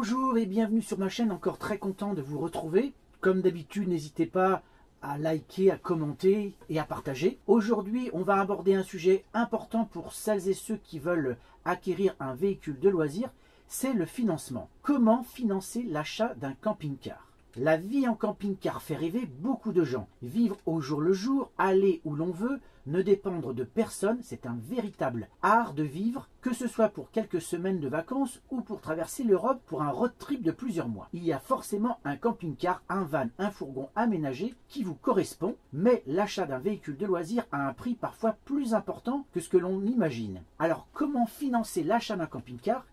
Bonjour et bienvenue sur ma chaîne, encore très content de vous retrouver. Comme d'habitude, n'hésitez pas à liker, à commenter et à partager. Aujourd'hui, on va aborder un sujet important pour celles et ceux qui veulent acquérir un véhicule de loisir, c'est le financement. Comment financer l'achat d'un camping-car? La vie en camping-car fait rêver beaucoup de gens. Vivre au jour le jour, aller où l'on veut, ne dépendre de personne, c'est un véritable art de vivre, que ce soit pour quelques semaines de vacances ou pour traverser l'Europe pour un road trip de plusieurs mois. Il y a forcément un camping-car, un van, un fourgon aménagé qui vous correspond, mais l'achat d'un véhicule de loisir a un prix parfois plus important que ce que l'on imagine. Alors comment financer l'achat d'un camping-car?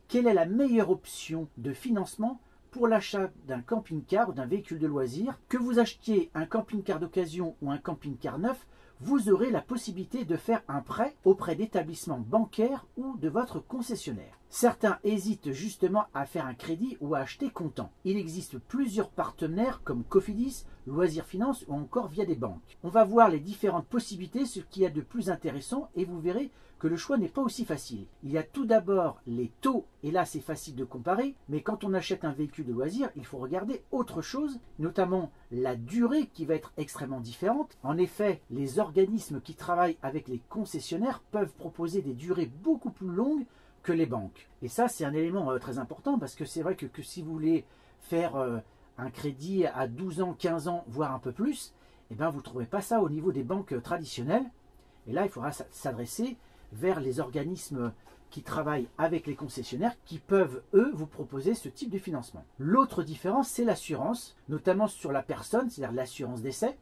Quelle est la meilleure option de financement pour l'achat d'un camping-car ou d'un véhicule de loisir? Que vous achetiez un camping-car d'occasion ou un camping-car neuf, vous aurez la possibilité de faire un prêt auprès d'établissements bancaires ou de votre concessionnaire. Certains hésitent justement à faire un crédit ou à acheter comptant. Il existe plusieurs partenaires comme Cofidis, Loisirs Finance ou encore via des banques. On va voir les différentes possibilités, ce qu'il y a de plus intéressant, et vous verrez que le choix n'est pas aussi facile. Il y a tout d'abord les taux, et là c'est facile de comparer, mais quand on achète un véhicule de loisir, il faut regarder autre chose, notamment la durée qui va être extrêmement différente. En effet, les organismes qui travaillent avec les concessionnaires peuvent proposer des durées beaucoup plus longues que les banques. Et ça, c'est un élément très important, parce que c'est vrai que si vous voulez faire un crédit à 12 ans, 15 ans, voire un peu plus, eh bien, vous ne trouvez pas ça au niveau des banques traditionnelles. Et là, il faudra s'adresser vers les organismes qui travaillent avec les concessionnaires qui peuvent, eux, vous proposer ce type de financement. L'autre différence, c'est l'assurance, notamment sur la personne, c'est-à-dire l'assurance décès.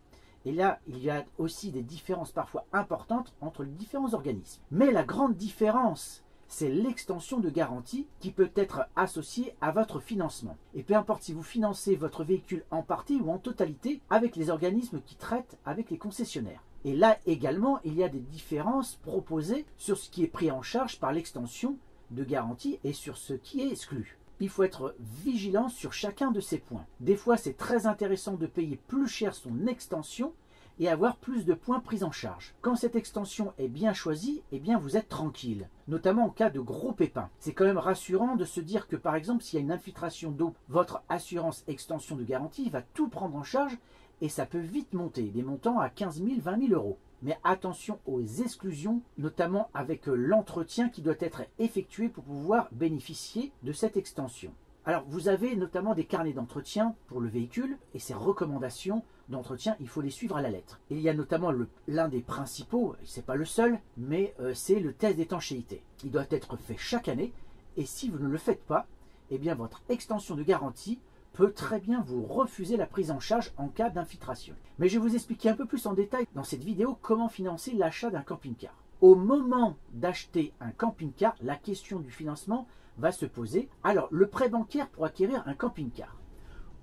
Et là, il y a aussi des différences parfois importantes entre les différents organismes. Mais la grande différence, c'est l'extension de garantie qui peut être associée à votre financement. Et peu importe si vous financez votre véhicule en partie ou en totalité avec les organismes qui traitent avec les concessionnaires. Et là également, il y a des différences proposées sur ce qui est pris en charge par l'extension de garantie et sur ce qui est exclu. Il faut être vigilant sur chacun de ces points. Des fois, c'est très intéressant de payer plus cher son extension et avoir plus de points pris en charge. Quand cette extension est bien choisie, eh bien vous êtes tranquille, notamment en cas de gros pépins. C'est quand même rassurant de se dire que par exemple, s'il y a une infiltration d'eau, votre assurance extension de garantie va tout prendre en charge et ça peut vite monter, des montants à 15 000, 20 000 euros. Mais attention aux exclusions, notamment avec l'entretien qui doit être effectué pour pouvoir bénéficier de cette extension. Alors, vous avez notamment des carnets d'entretien pour le véhicule et ces recommandations d'entretien, il faut les suivre à la lettre. Il y a notamment l'un des principaux, c'est pas le seul, mais c'est le test d'étanchéité. Il doit être fait chaque année et si vous ne le faites pas, eh bien votre extension de garantie peut très bien vous refuser la prise en charge en cas d'infiltration. Mais je vais vous expliquer un peu plus en détail dans cette vidéo comment financer l'achat d'un camping-car. Au moment d'acheter un camping-car, la question du financement va se poser. Alors, le prêt bancaire pour acquérir un camping-car.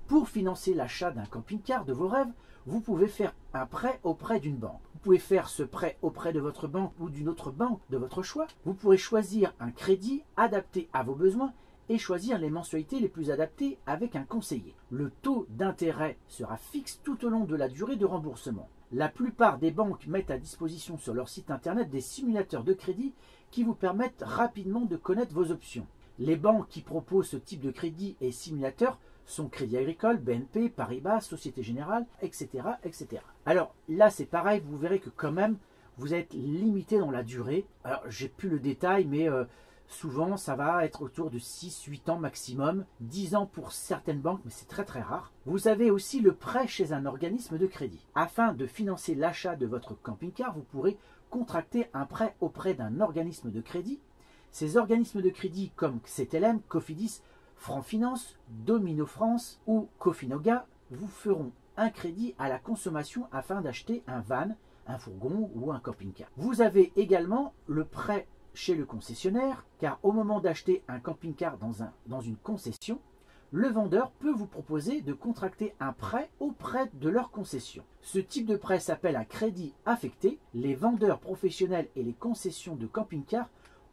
Pour financer l'achat d'un camping-car de vos rêves, vous pouvez faire un prêt auprès d'une banque. Vous pouvez faire ce prêt auprès de votre banque ou d'une autre banque de votre choix. Vous pourrez choisir un crédit adapté à vos besoins et choisir les mensualités les plus adaptées avec un conseiller. Le taux d'intérêt sera fixe tout au long de la durée de remboursement. La plupart des banques mettent à disposition sur leur site internet des simulateurs de crédit qui vous permettent rapidement de connaître vos options. Les banques qui proposent ce type de crédit et simulateurs sont Crédit Agricole, BNP, Paribas, Société Générale, etc. etc. Alors là c'est pareil, vous verrez que quand même vous êtes limité dans la durée. Alors j'ai plus le détail, mais souvent ça va être autour de 6-8 ans maximum, 10 ans pour certaines banques, mais c'est très très rare. Vous avez aussi le prêt chez un organisme de crédit. Afin de financer l'achat de votre camping-car, vous pourrez contracter un prêt auprès d'un organisme de crédit. Ces organismes de crédit comme CTLM, Cofidis, Franc Finance, Domino France ou Cofinoga vous feront un crédit à la consommation afin d'acheter un van, un fourgon ou un camping-car. Vous avez également le prêt chez le concessionnaire, car au moment d'acheter un camping-car dans une concession, le vendeur peut vous proposer de contracter un prêt auprès de leur concession. Ce type de prêt s'appelle un crédit affecté. Les vendeurs professionnels et les concessions de camping-car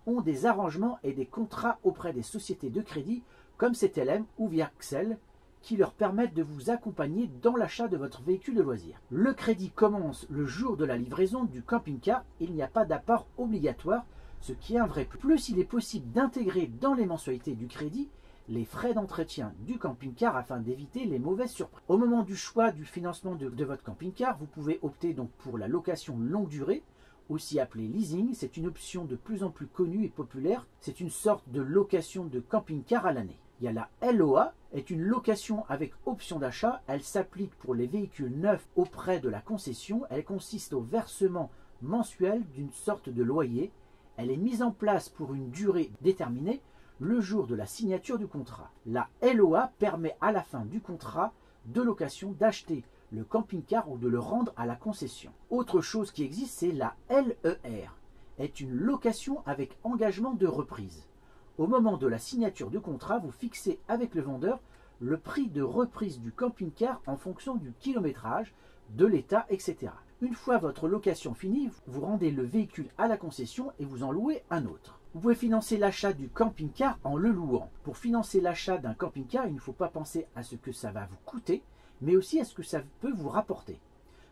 ont des arrangements et des contrats auprès des sociétés de crédit comme CTLM ou Viaxel qui leur permettent de vous accompagner dans l'achat de votre véhicule de loisir. Le crédit commence le jour de la livraison du camping-car. Il n'y a pas d'apport obligatoire, ce qui est un vrai plus. Plus il est possible d'intégrer dans les mensualités du crédit les frais d'entretien du camping-car afin d'éviter les mauvaises surprises. Au moment du choix du financement de votre camping-car, vous pouvez opter donc pour la location longue durée, aussi appelée leasing. C'est une option de plus en plus connue et populaire. C'est une sorte de location de camping-car à l'année. Il y a la LOA, est une location avec option d'achat. Elle s'applique pour les véhicules neufs auprès de la concession. Elle consiste au versement mensuel d'une sorte de loyer. Elle est mise en place pour une durée déterminée le jour de la signature du contrat. La LOA permet à la fin du contrat de location d'acheter le camping-car ou de le rendre à la concession. Autre chose qui existe, c'est la LER, est une location avec engagement de reprise. Au moment de la signature du contrat, vous fixez avec le vendeur le prix de reprise du camping-car en fonction du kilométrage, de l'état, etc. Une fois votre location finie, vous rendez le véhicule à la concession et vous en louez un autre. Vous pouvez financer l'achat du camping-car en le louant. Pour financer l'achat d'un camping-car, il ne faut pas penser à ce que ça va vous coûter, mais aussi à ce que ça peut vous rapporter.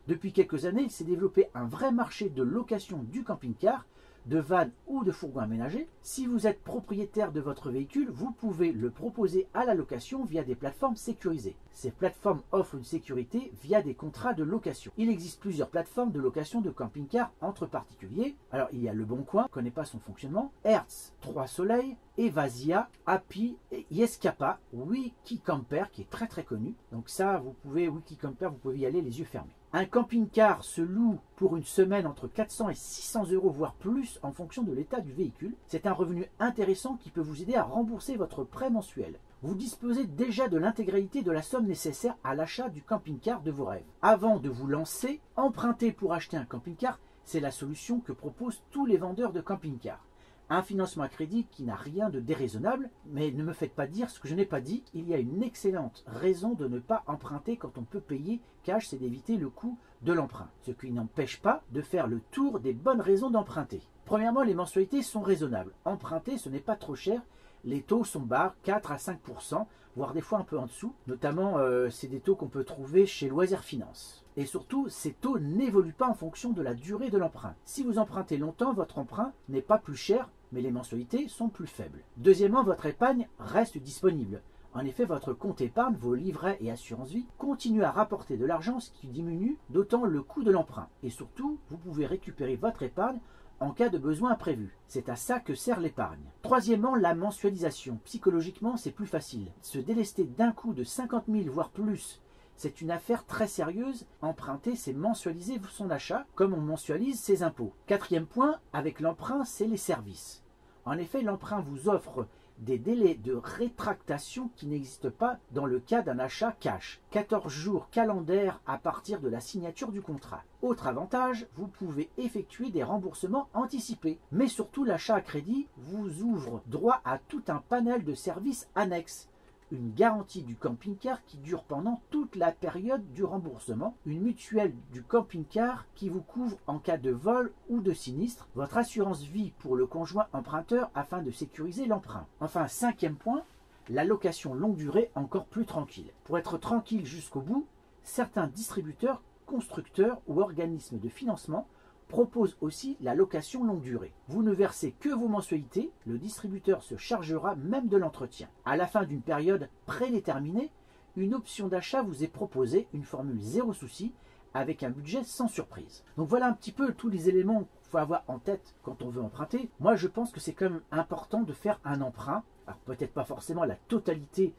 Depuis quelques années, il s'est développé un vrai marché de location du camping-car, de van ou de fourgon aménagé. Si vous êtes propriétaire de votre véhicule, vous pouvez le proposer à la location via des plateformes sécurisées. Ces plateformes offrent une sécurité via des contrats de location. Il existe plusieurs plateformes de location de camping-car entre particuliers. Alors il y a Le Bon Coin, je ne connais pas son fonctionnement, Hertz, Trois Soleils, Evasia, Happy, Yescapa, Wikicamper qui est très très connu. Donc ça, vous pouvez, Wikicamper, vous pouvez y aller les yeux fermés. Un camping-car se loue pour une semaine entre 400 et 600 euros, voire plus, en fonction de l'état du véhicule. C'est un revenu intéressant qui peut vous aider à rembourser votre prêt mensuel. Vous disposez déjà de l'intégralité de la somme nécessaire à l'achat du camping-car de vos rêves. Avant de vous lancer, emprunter pour acheter un camping-car, c'est la solution que proposent tous les vendeurs de camping-car. Un financement à crédit qui n'a rien de déraisonnable, mais ne me faites pas dire ce que je n'ai pas dit. Il y a une excellente raison de ne pas emprunter quand on peut payer cash, c'est d'éviter le coût de l'emprunt. Ce qui n'empêche pas de faire le tour des bonnes raisons d'emprunter. Premièrement, les mensualités sont raisonnables. Emprunter, ce n'est pas trop cher. Les taux sont bas, 4 à 5%, voire des fois un peu en dessous. Notamment, c'est des taux qu'on peut trouver chez Loisirs Finance. Et surtout, ces taux n'évoluent pas en fonction de la durée de l'emprunt. Si vous empruntez longtemps, votre emprunt n'est pas plus cher, mais les mensualités sont plus faibles. Deuxièmement, votre épargne reste disponible. En effet, votre compte épargne, vos livrets et assurances vie continuent à rapporter de l'argent, ce qui diminue d'autant le coût de l'emprunt. Et surtout, vous pouvez récupérer votre épargne en cas de besoin imprévu. C'est à ça que sert l'épargne. Troisièmement, la mensualisation. Psychologiquement, c'est plus facile. Se délester d'un coup de 50 000 voire plus, c'est une affaire très sérieuse. Emprunter, c'est mensualiser son achat comme on mensualise ses impôts. Quatrième point, avec l'emprunt, c'est les services. En effet, l'emprunt vous offre des délais de rétractation qui n'existent pas dans le cas d'un achat cash. 14 jours calendaires à partir de la signature du contrat. Autre avantage, vous pouvez effectuer des remboursements anticipés. Mais surtout, l'achat à crédit vous ouvre droit à tout un panel de services annexes. Une garantie du camping-car qui dure pendant toute la période du remboursement, une mutuelle du camping-car qui vous couvre en cas de vol ou de sinistre, votre assurance vie pour le conjoint emprunteur afin de sécuriser l'emprunt. Enfin, cinquième point, la location longue durée encore plus tranquille. Pour être tranquille jusqu'au bout, certains distributeurs, constructeurs ou organismes de financement propose aussi la location longue durée. Vous ne versez que vos mensualités, le distributeur se chargera même de l'entretien. À la fin d'une période prédéterminée, une option d'achat vous est proposée, une formule zéro souci, avec un budget sans surprise. Donc voilà un petit peu tous les éléments qu'il faut avoir en tête quand on veut emprunter. Moi je pense que c'est quand même important de faire un emprunt, alors peut-être pas forcément la totalité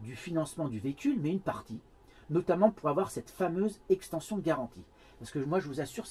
du financement du véhicule, mais une partie, notamment pour avoir cette fameuse extension de garantie. Parce que moi je vous assure,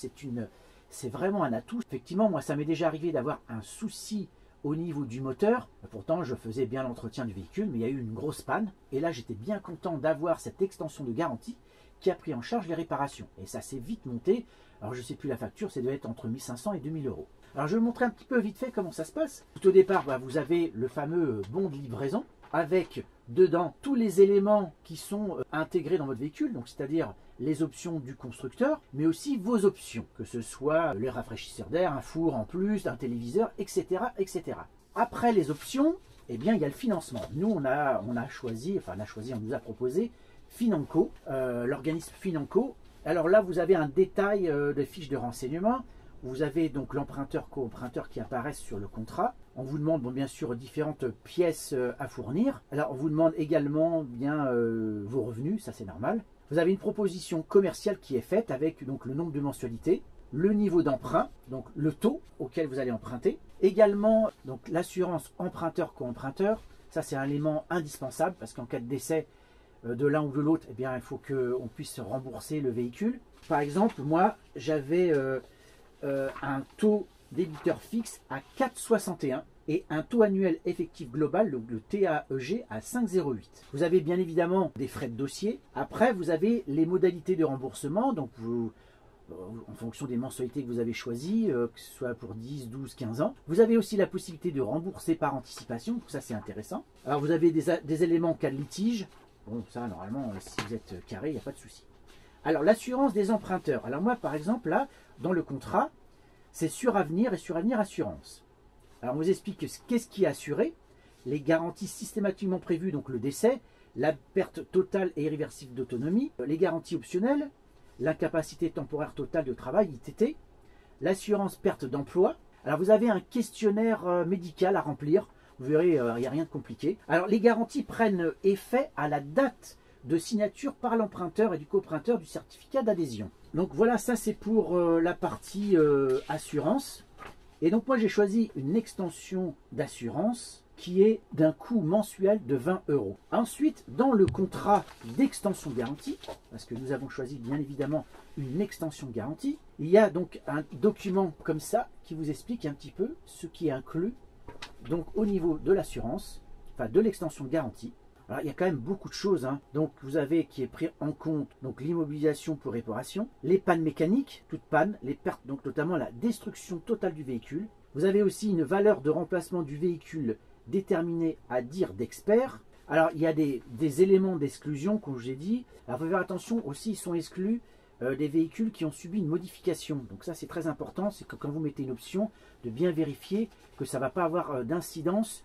c'est vraiment un atout. Effectivement, moi, ça m'est déjà arrivé d'avoir un souci au niveau du moteur. Pourtant, je faisais bien l'entretien du véhicule, mais il y a eu une grosse panne. Et là, j'étais bien content d'avoir cette extension de garantie qui a pris en charge les réparations. Et ça s'est vite monté. Alors, je ne sais plus la facture, ça devait être entre 1500 et 2000 euros. Alors, je vais vous montrer un petit peu vite fait comment ça se passe. Tout au départ, vous avez le fameux bon de livraison avec dedans tous les éléments qui sont intégrés dans votre véhicule, donc c'est-à-dire les options du constructeur, mais aussi vos options, que ce soit le rafraîchisseur d'air, un four en plus, un téléviseur, etc., etc. Après les options, eh bien, il y a le financement. Nous, on nous a proposé Financo, l'organisme Financo. Alors là, vous avez un détail des fiches de renseignement. Vous avez donc l'emprunteur, co-emprunteur qui apparaissent sur le contrat. On vous demande bien sûr différentes pièces à fournir. Alors on vous demande également vos revenus, ça c'est normal. Vous avez une proposition commerciale qui est faite avec donc le nombre de mensualités, le niveau d'emprunt, donc le taux auquel vous allez emprunter. Également donc l'assurance emprunteur-co-emprunteur. Ça c'est un élément indispensable parce qu'en cas de décès de l'un ou de l'autre, eh bien il faut qu'on puisse rembourser le véhicule. Par exemple, moi j'avais un taux débiteur fixe à 4,61 et un taux annuel effectif global, le TAEG, à 5,08. Vous avez bien évidemment des frais de dossier. Après, vous avez les modalités de remboursement, donc en fonction des mensualités que vous avez choisies, que ce soit pour 10, 12, 15 ans. Vous avez aussi la possibilité de rembourser par anticipation, donc ça c'est intéressant. Alors vous avez des éléments en cas de litige. Bon, ça normalement, si vous êtes carré, il n'y a pas de souci. Alors l'assurance des emprunteurs. Alors moi par exemple, là, dans le contrat, c'est Suravenir et Suravenir Assurance. Alors on vous explique qu'est-ce qui est assuré, les garanties systématiquement prévues, donc le décès, la perte totale et irréversible d'autonomie, les garanties optionnelles, l'incapacité temporaire totale de travail, ITT, l'assurance perte d'emploi. Alors vous avez un questionnaire médical à remplir, vous verrez, il n'y a rien de compliqué. Alors les garanties prennent effet à la date de signature par l'emprunteur et du coprunteur du certificat d'adhésion. Donc voilà, ça c'est pour la partie assurance. Et donc moi j'ai choisi une extension d'assurance qui est d'un coût mensuel de 20 €. Ensuite, dans le contrat d'extension garantie, parce que nous avons choisi bien évidemment une extension de garantie, il y a donc un document comme ça qui vous explique un petit peu ce qui est inclus donc au niveau de l'assurance, enfin de l'extension de garantie. Alors, il y a quand même beaucoup de choses. Donc, vous avez qui est pris en compte donc l'immobilisation pour réparation, les pannes mécaniques, toutes pannes, les pertes, donc notamment la destruction totale du véhicule. Vous avez aussi une valeur de remplacement du véhicule déterminée à dire d'expert. Alors, il y a des éléments d'exclusion, comme je l'ai dit. Alors, il faut faire attention aussi, ils sont exclus des véhicules qui ont subi une modification. Donc ça, c'est très important, c'est que quand vous mettez une option, de bien vérifier que ça ne va pas avoir d'incidence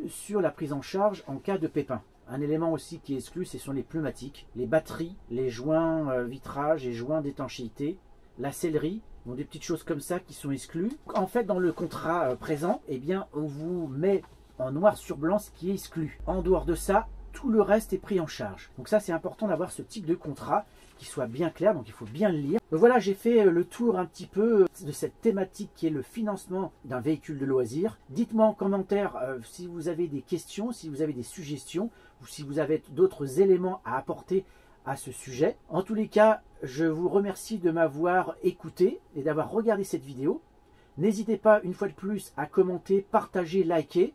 sur la prise en charge en cas de pépin. Un élément aussi qui est exclu, ce sont les pneumatiques, les batteries, les joints vitrage et joints d'étanchéité, la sellerie, donc des petites choses comme ça qui sont exclues. En fait, dans le contrat présent, eh bien, on vous met en noir sur blanc ce qui est exclu. En dehors de ça, tout le reste est pris en charge. Donc ça, c'est important d'avoir ce type de contrat qui soit bien clair, donc il faut bien le lire. Donc voilà, j'ai fait le tour un petit peu de cette thématique qui est le financement d'un véhicule de loisir. Dites-moi en commentaire si vous avez des questions, si vous avez des suggestions, ou si vous avez d'autres éléments à apporter à ce sujet. En tous les cas, je vous remercie de m'avoir écouté et d'avoir regardé cette vidéo. N'hésitez pas une fois de plus à commenter, partager, liker.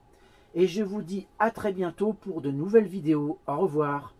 Et je vous dis à très bientôt pour de nouvelles vidéos. Au revoir.